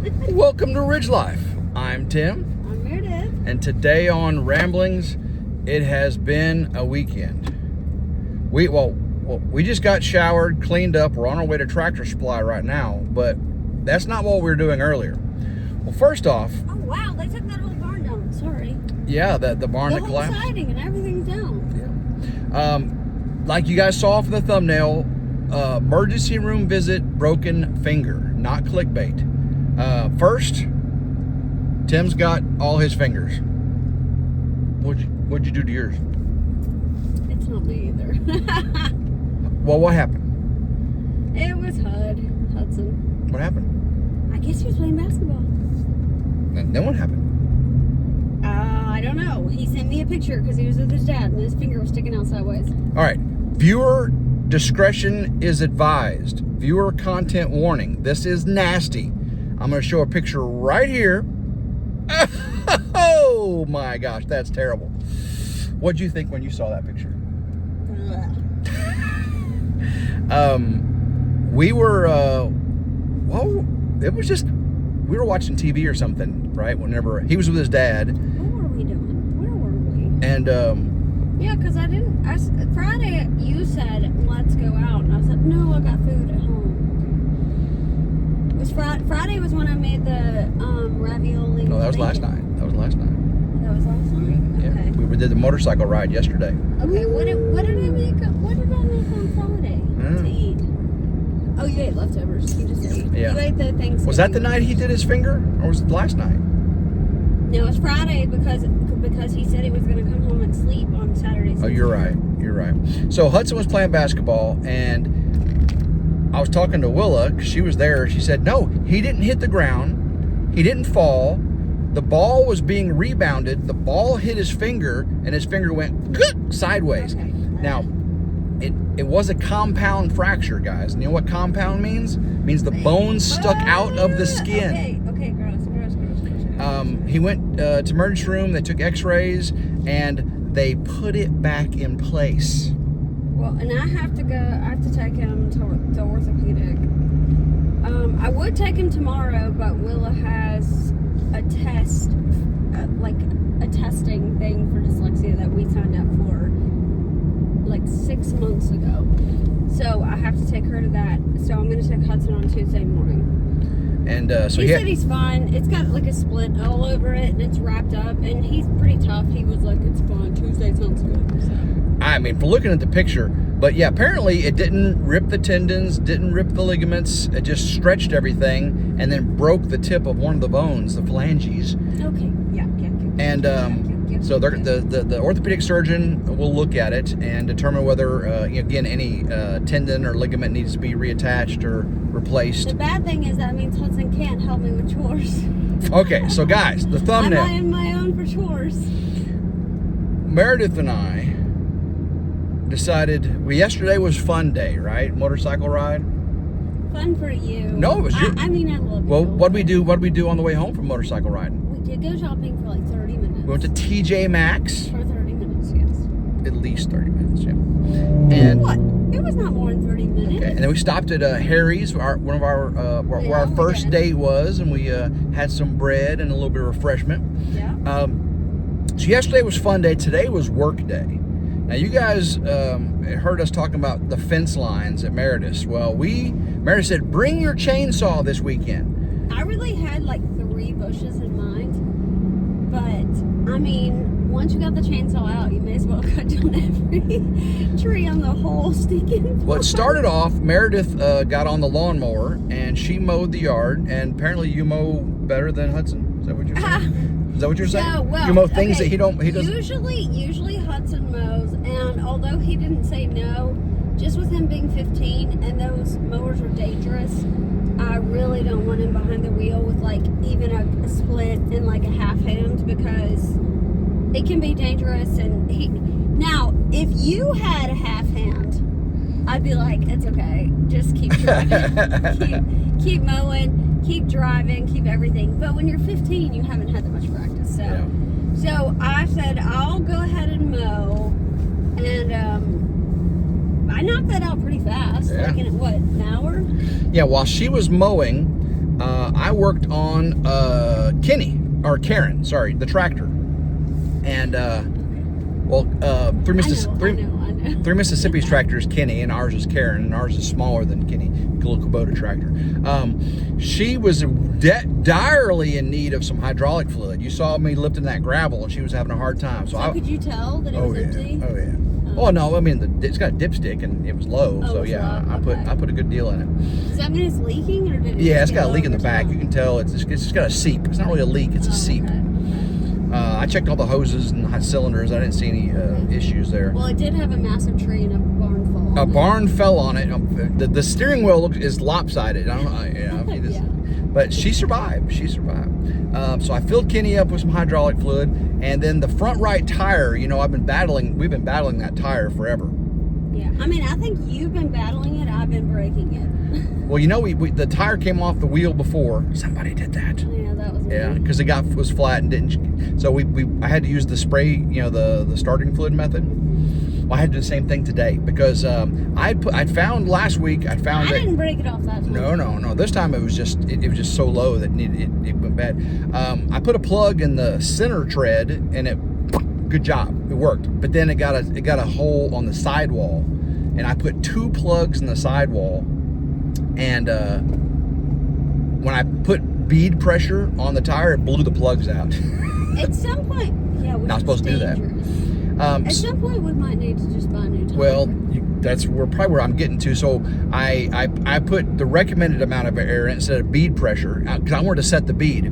Welcome to Ridge Life. I'm Tim. I'm Meredith. And today on Ramblings, it has been a weekend. We just got showered, cleaned up. We're on our way to Tractor Supply right now, but that's not what we were doing earlier. Well, first off... Oh, wow, they took that whole barn down. Sorry. Yeah, the barn that collapsed. The whole siding and everything's down. Yeah. Like you guys saw from the thumbnail, emergency room visit, broken finger, not clickbait. First, Tim's got all his fingers. What'd you do to yours? It's not me either. Well, what happened? It was Hudson. What happened? I guess he was playing basketball. And then what happened? I don't know. He sent me a picture because he was with his dad and his finger was sticking out sideways. All right. Viewer discretion is advised. Viewer content warning. This is nasty. I'm going to show a picture right here. Oh my gosh, that's terrible. What'd you think when you saw that picture? We were, it was just, we were watching TV or something, right? Whenever he was with his dad. What were we doing? Where were we? And, yeah, because Friday you said, let's go out. And I said, no, I got food at home. It was Friday was when I made the ravioli. No, that was last night. That was last night. That was last night? Yeah. Okay. We did the motorcycle ride yesterday. Okay, what did I make on Friday to eat? Oh, you ate leftovers. You just ate. Yeah. You ate the things. Was that the night he did his finger? Or was it last night? No, it was Friday because he said he was going to come home and sleep on Saturday. Oh, you're right. You're right. So Hudson was playing basketball, and I was talking to Willa because she was there. She said, no, he didn't hit the ground. He didn't fall. The ball was being rebounded. The ball hit his finger, and his finger went sideways. Okay. Now, it was a compound fracture, guys. And you know what compound means? It means the bones stuck out of the skin. Okay, gross. He went to emergency room. They took x-rays, and they put it back in place. Well, and I have to take him to orthopedic. I would take him tomorrow, but Willa has a test, like a testing thing for dyslexia that we signed up for like 6 months ago. So I have to take her to that. So I'm going to take Hudson on Tuesday morning. And so he said he's fine. It's got like a splint all over it, and it's wrapped up, and he's pretty tough. He was like, it's fine. Tuesday sounds good. So. I mean, for looking at the picture, but yeah, apparently it didn't rip the tendons, didn't rip the ligaments. It just stretched everything and then broke the tip of one of the bones, the phalanges. Okay, yeah. And so the orthopedic surgeon will look at it and determine whether, again, any tendon or ligament needs to be reattached or replaced. The bad thing is that means Hudson can't help me with chores. Okay, so guys, the thumbnail. I'm on my own for chores. Meredith and I decided, yesterday was fun day, right? Motorcycle ride. Fun for you. No, it was you. I mean, I love you. Well, what'd we do on the way home from motorcycle riding? We did go shopping for like 30 minutes. We went to TJ Maxx. For 30 minutes, yes. At least 30 minutes, yeah. And what? It was not more than 30 minutes. Okay, and then we stopped at Harry's, where our first date was, and we had some bread and a little bit of refreshment. Yeah. So yesterday was fun day. Today was work day. Now, you guys heard us talking about the fence lines at Meredith's. Well, Meredith said, bring your chainsaw this weekend. I really had like 3 bushes in mind. But, I mean, once you got the chainsaw out, you may as well cut down every tree on the whole stinking. Well, it started off, Meredith got on the lawnmower, and she mowed the yard, and apparently you mow better than Hudson. Is that what you're saying? Is that what you're saying? Yeah, well, you mow things that he doesn't. Usually Hudson mows, and although he didn't say no, just with him being 15 and those mowers are dangerous, I really don't want him behind the wheel with like even a split and like a half hand, because it can be dangerous. And now if you had a half hand, I'd be like, it's okay, just keep driving, keep mowing. Keep driving, keep everything. But when you're 15, you haven't had that much practice. So, yeah. So I said, I'll go ahead and mow. And I knocked that out pretty fast. Yeah. Like in, what, an hour? Yeah, while she was mowing, I worked on Karen, sorry, the tractor. And, Three Mississippi's tractor is Kenny, and ours is Karen, and ours is smaller than Kenny, a little Kubota tractor. She was direly in need of some hydraulic fluid. You saw me lifting that gravel, and she was having a hard time. So could you tell that it was empty? Oh, yeah. Oh, no, I mean, it's got a dipstick, and it was low, so yeah, I put a good deal in it. Does that mean it's leaking, or did it it's got a leak in the back. You can tell it's just got a seep. It's not really a leak, it's a seep. Okay. I checked all the hoses and cylinders. I didn't see any issues there. Well, it did have a massive tree and a barn fall on it. A barn fell on it. The steering wheel is lopsided. I don't know. But she survived. So I filled Kenny up with some hydraulic fluid, and then the front right tire. We've been battling that tire forever. Yeah, I mean, I think you've been battling it. I've been breaking it. Well, the tire came off the wheel before. Somebody did that. Yeah, that was me. Yeah, because it was flat and didn't. So I had to use the spray, the starting fluid method. Well, I had to do the same thing today because I found last week. I didn't break it off that time. No. This time it was just so low that it went bad. I put a plug in the center tread, and good job, it worked. But then it got a hole on the sidewall, and I put 2 plugs in the sidewall, and when I put bead pressure on the tire, it blew the plugs out. At some point, yeah, not supposed to do that. At some point, we might need to just buy a new tire. Well, that's probably where I'm getting to. So I put the recommended amount of air instead of bead pressure because I wanted to set the bead,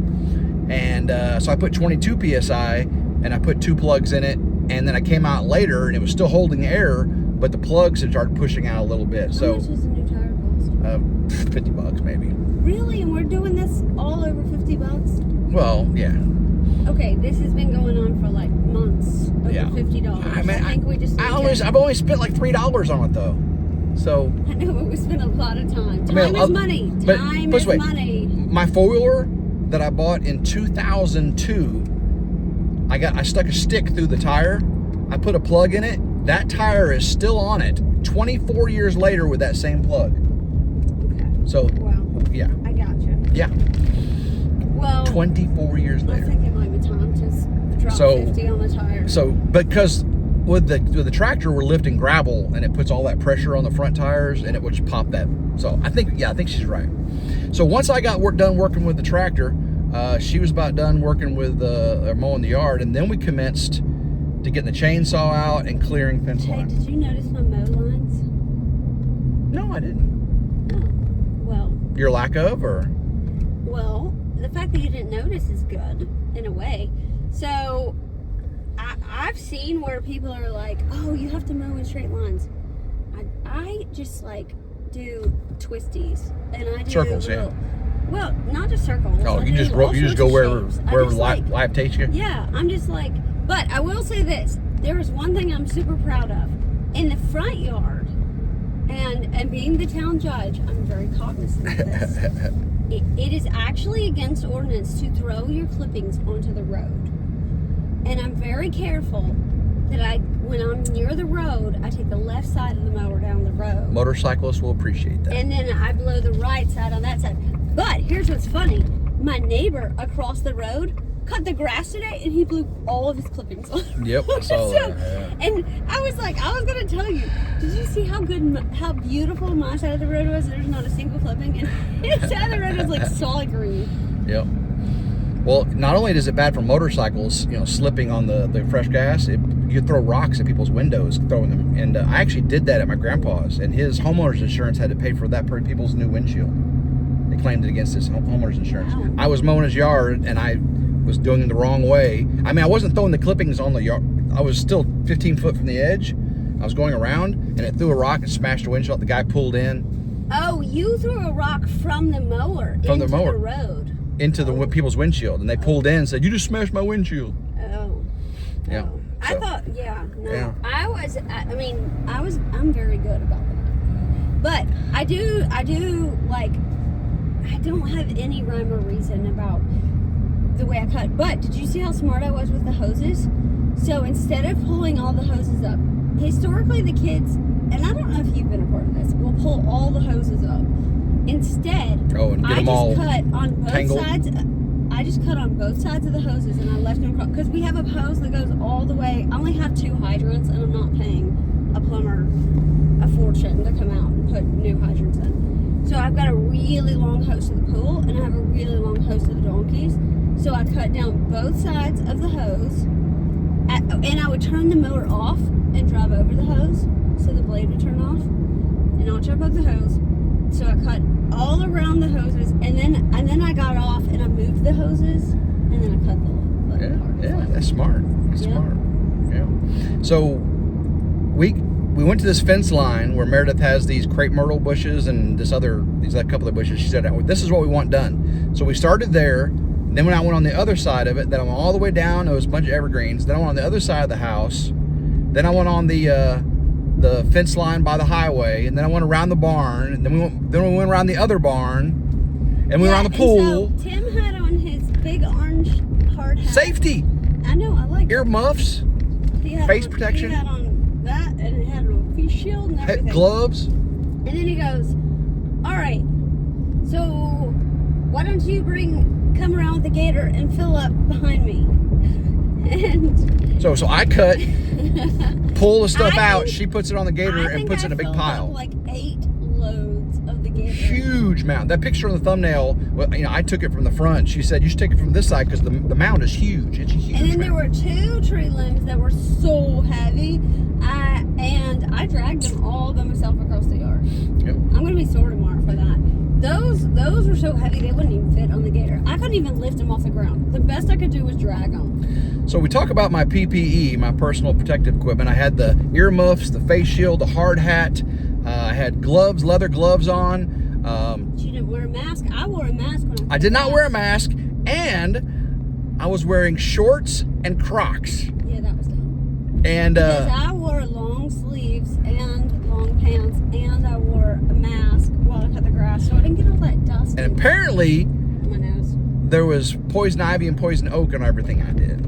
and so I put 22 psi, and I put 2 plugs in it, and then I came out later and it was still holding air, but the plugs had started pushing out a little bit. How much does a new tire cost? $50 maybe. Really? And we're doing this all over $50? Well, yeah. Okay, this has been going on for like months. Over $50. I think we just. I've only spent like $3 on it though. So. I know, but we spent a lot of time. Time is money. Time is money. My 4-wheeler that I bought in 2002, I stuck a stick through the tire. I put a plug in it. That tire is still on it 24 years later with that same plug. Okay. So. Wow. Yeah. I gotcha. Yeah. Well. 24 years later. I think it might be time to drop 50 on the tire. So because with the tractor we're lifting gravel and it puts all that pressure on the front tires and it would just pop that. So I think she's right. So once I got done working with the tractor, she was about done working with mowing the yard, and then we commenced to getting the chainsaw out and clearing fence line. Did you notice my mow lines? No, I didn't. Oh, well. Your lack of, or? Well, the fact that you didn't notice is good in a way. So I've seen where people are like, oh, you have to mow in straight lines. I just like do twisties, and I do circles. Well, not just circles. Oh, you just go wherever life takes you. Yeah, I'm just like. But I will say this: there is one thing I'm super proud of in the front yard, and being the town judge, I'm very cognizant of this. It is actually against ordinance to throw your clippings onto the road. And I'm very careful that when I'm near the road, I take the left side of the mower down the road. Motorcyclists will appreciate that. And then I blow the right side on that side. But here's what's funny. My neighbor across the road cut the grass today, and he blew all of his clippings on. Yep, I saw that. Yeah. And I was going to tell you, did you see how beautiful my side of the road was? There's not a single clipping, and his side of the road was like solid green. Yep. Well, not only is it bad for motorcycles, slipping on the fresh gas, you throw rocks at people's windows, throwing them. And I actually did that at my grandpa's, and his homeowner's insurance had to pay for that people's new windshield. They claimed it against his homeowner's insurance. Wow. I was mowing his yard, and I was doing it the wrong way. I mean, I wasn't throwing the clippings on the yard. I was still 15 foot from the edge. I was going around, and it threw a rock and smashed the windshield. The guy pulled in. Oh, you threw a rock from the mower into the road. Into the people's windshield, and they pulled in and said, "You just smashed my windshield." Oh. Yeah. So. I thought, no. Yeah. I'm very good about that. But I don't have any rhyme or reason about the way I cut. But did you see how smart I was with the hoses? So instead of pulling all the hoses up, historically the kids, and I don't know if you've been a part of this, will pull all the hoses up. Instead, Oh, and get them all cut on both tangled? sides. I just cut on both sides of the hoses, and I left them across because we have a hose that goes all the way. I only have 2 hydrants, and I'm not paying a plumber a fortune to come out and put new hydrants in. So I've got a really long hose to the pool, and I have a really long hose to the donkeys. So I cut down both sides of the hose, and I would turn the motor off and drive over the hose, so the blade would turn off, and I'll chop up the hose. So I cut all around the hoses, and then I got off and I moved the hoses, and then I cut the part. Yeah, that's smart. That's smart. Yeah. So we went to this fence line where Meredith has these crepe myrtle bushes and these couple of bushes. She said, this is what we want done. So we started there. Then when I went on the other side of it, then I went all the way down. It was a bunch of evergreens. Then I went on the other side of the house. Then I went on the fence line by the highway, and then I went around the barn, and then we went around the other barn, and we were on the pool. So Tim had on his big orange hard hat. Safety. I know, I like ear muffs, face protection. He had on that, and he had on a face shield and everything. Gloves. And then he goes, all right, so why don't you come around with the gator and fill up behind me? And so I cut, pull the stuff out. She puts it on the gator and puts it in a big pile. Like 8 loads of the gator. Huge amount. That picture on the thumbnail, well, I took it from the front. She said you should take it from this side because the mound is huge. It's a huge. And then there were 2 tree limbs that were so heavy, and I dragged them all by myself across the yard. Yep. I'm gonna be sore tomorrow for that. Those were so heavy they wouldn't even fit on the gator. I couldn't even lift them off the ground. The best I could do was drag them. So we talk about my PPE, my personal protective equipment. I had the earmuffs, the face shield, the hard hat. I had gloves, leather gloves on. You didn't wear a mask. I wore a mask when I did not wear a mask, and I was wearing shorts and Crocs. Yeah, that was dumb. And because I wore long sleeves and long pants, and I wore a mask while I cut the grass, so I didn't get all that dust. And apparently, on my nose. There was poison ivy and poison oak on everything I did,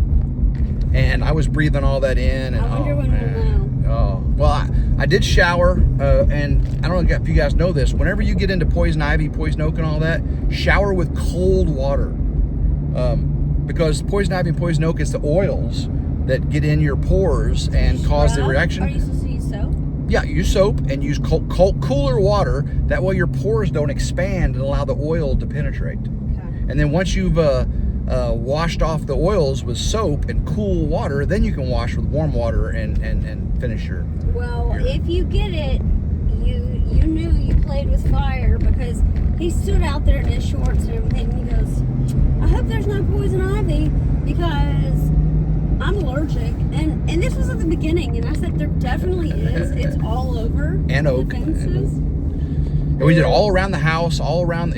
and I was breathing all that in. And I wonder when we'll know. Oh, well, I did shower, and I don't know if you guys know this. Whenever you get into poison ivy, poison oak, and all that, shower with cold water, because poison ivy and poison oak is the oils that get in your pores and cause the reaction. Are you supposed to use soap? Yeah, use soap and use cooler water. That way your pores don't expand and allow the oil to penetrate. Okay. And then once you've washed off the oils with soap and cool water, then you can wash with warm water and finish your. Well, if you get it, you knew you played with fire, because he stood out there in his shorts and everything, and he goes, I hope there's no poison ivy because I'm allergic. And this was at the beginning, and I said there definitely is. It's all over. And oak. The fences. And we did all around the house, all around.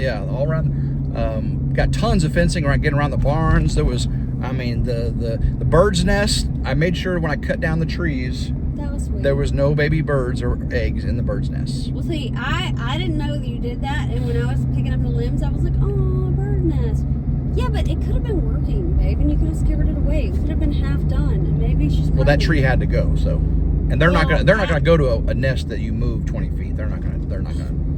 Got tons of fencing getting around the barns. There was, the bird's nest. I made sure when I cut down the trees, that was sweet. There was no baby birds or eggs in the bird's nest. Well, see, I didn't know that you did that, and when I was picking up the limbs, I was like, oh, a bird nest. Yeah, but it could have been working, babe, and you could have scared it away. It could have been half done, and maybe she's. Well, that tree had to go, so, and they're not gonna go to a nest that you move 20 feet. They're not gonna.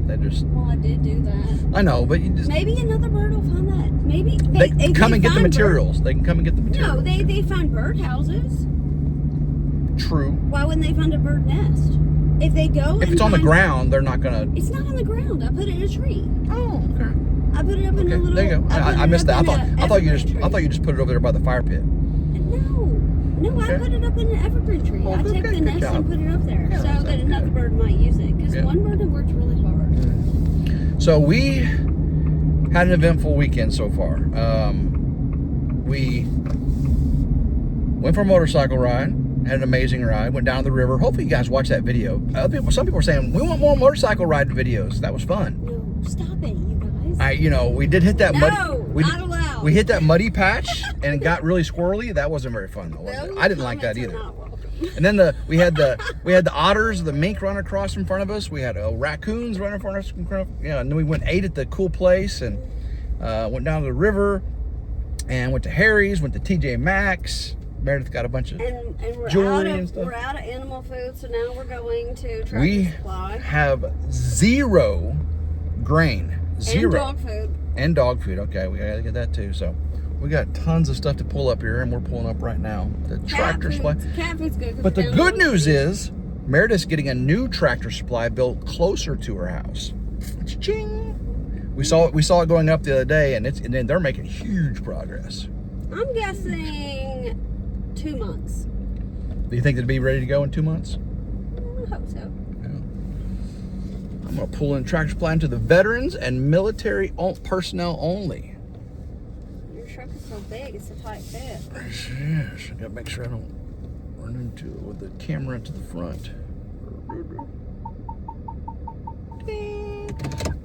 They just. Well, I did do that. I know, but you just. Maybe another bird will find that. Maybe they can come and get the materials. They can come and get the materials. No, they find bird houses. True. Why wouldn't they find a bird nest? If they go. If it's on the ground, they're not gonna. It's not on the ground. I put it in a tree. Oh, okay. I put it up in a little. There you go. I missed that. I thought you just put it over there by the fire pit. No, okay. I put it up in an evergreen tree. I took the nest and put it up there so that another bird might use it. Because one bird had worked really hard. So we had an eventful weekend so far. We went for a motorcycle ride. Had an amazing ride. Went down to the river. Hopefully you guys watched that video. Some people are saying we want more motorcycle ride videos. That was fun. No, stop it, you guys. We did hit that muddy. Not allowed. We hit that muddy patch and it got really squirrely. That wasn't very fun though, was it? I didn't like that either. And then we had the otters, the mink running across in front of us. We had raccoons running in front of us. And then we went and ate at the cool place and went down to the river and went to Harry's, went to TJ Maxx. Meredith got a bunch of jewelry and stuff. We're out of animal food, so now we're going to Tractor We Supply. have 0 grain. Zero. And dog food. And dog food. Okay, we gotta get that too. So we got tons of stuff to pull up here, and we're pulling up right now. The tractor supply. Cat food's good. But the good news is Meredith's getting a new tractor supply built closer to her house. Ching. We saw it going up the other day, and then they're making huge progress. I'm guessing 2 months. Do you think it'd be ready to go in 2 months? I hope so. Yeah. I'm gonna pull in tractor supply into the veterans and military personnel only. Your truck is so big, it's a tight fit. Yes, I gotta make sure I don't run into it with the camera to the front.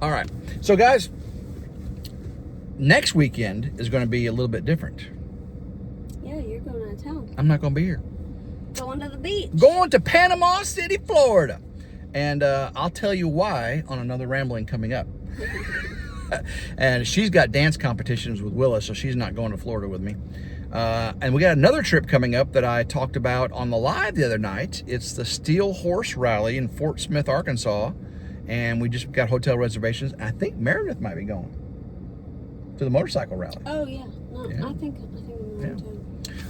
All right, so guys, next weekend is going to be a little bit different. Yeah, you're going out of town. I'm not going to be here. Going to the beach. Going to Panama City, Florida. And I'll tell you why on another rambling coming up. And she's got dance competitions with Willa, so she's not going to Florida with me. And we got another trip coming up that I talked about on the live the other night. It's the Steel Horse Rally in Fort Smith, Arkansas. And we just got hotel reservations. I think Meredith might be going to the motorcycle rally. Oh, yeah. No, Yeah. I think I'm going to.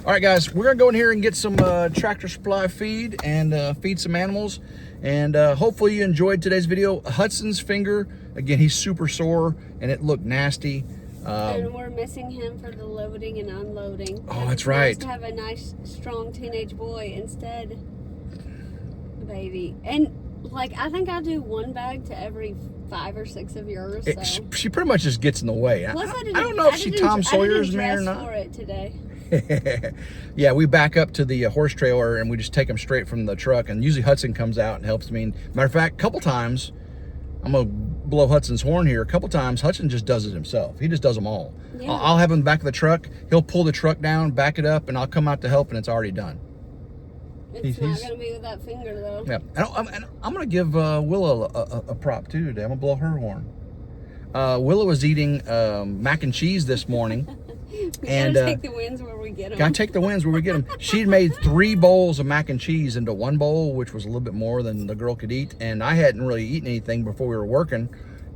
All right, guys, we're going to go in here and get some tractor supply feed and feed some animals. And hopefully you enjoyed today's video. Hudson's finger, again, he's super sore and it looked nasty. And we're missing him for the loading and unloading. Oh, that's right. It's nice to have a nice, strong teenage boy instead, baby. And, like, I think I do one bag to every 5 or 6 of yours. So. She pretty much just gets in the way. Plus, I don't know if she Tom Sawyer's me or not. For it today. Yeah, we back up to the horse trailer and we just take them straight from the truck. And usually Hudson comes out and helps me. Matter of fact, a couple times, I'm going to blow Hudson's horn here. A couple times, Hudson just does it himself. He just does them all. Yeah. I'll have him back of the truck. He'll pull the truck down, back it up, and I'll come out to help, and it's already done. It's not going to be with that finger, though. Yeah, and I'm going to give Willa a prop, too, today. I'm going to blow her horn. Willa was eating mac and cheese this morning. Gotta take the wins where we get them. Gotta take the wins where we get them. She'd made 3 bowls of mac and cheese into 1 bowl, which was a little bit more than the girl could eat. And I hadn't really eaten anything before we were working.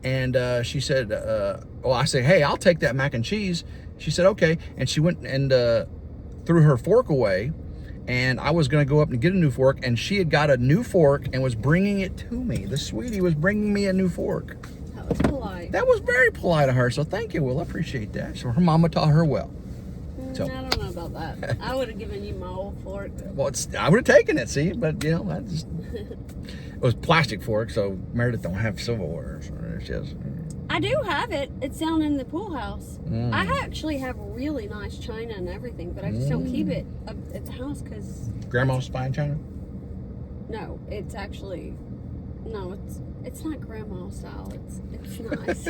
And she said, well, I said, hey, I'll take that mac and cheese. She said, okay. And she went and threw her fork away. And I was going to go up and get a new fork. And she had got a new fork and was bringing it to me. The sweetie was bringing me a new fork. That was polite. That was very polite of her. So thank you, Will. I appreciate that. So her mama taught her well. So. I don't know about that. I would have given you my old fork. Well, I would have taken it, see? But, you know, it was plastic fork, so Meredith don't have silverware. So it's just... I do have it. It's down in the pool house. I actually have really nice china and everything, but I just don't keep it at the house because... Grandma's fine china? No, it's actually... No, it's not grandma style. It's nice.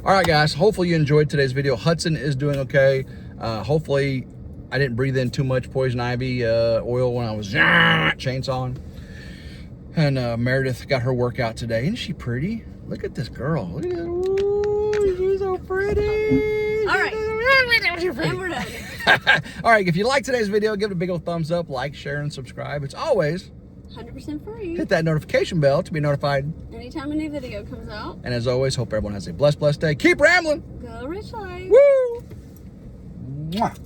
All right, guys. Hopefully you enjoyed today's video. Hudson is doing okay. Hopefully I didn't breathe in too much poison ivy oil when I was chainsawing. And Meredith got her workout today. Isn't she pretty? Look at this girl. Look at that. Ooh, she's so pretty. All right. And we're done. All right. If you like today's video, give it a big old thumbs up, like, share, and subscribe. It's always 100% free. Hit that notification bell to be notified anytime a new video comes out. And as always, hope everyone has a blessed day. Keep rambling. Go Rich Life. Woo! Mwah.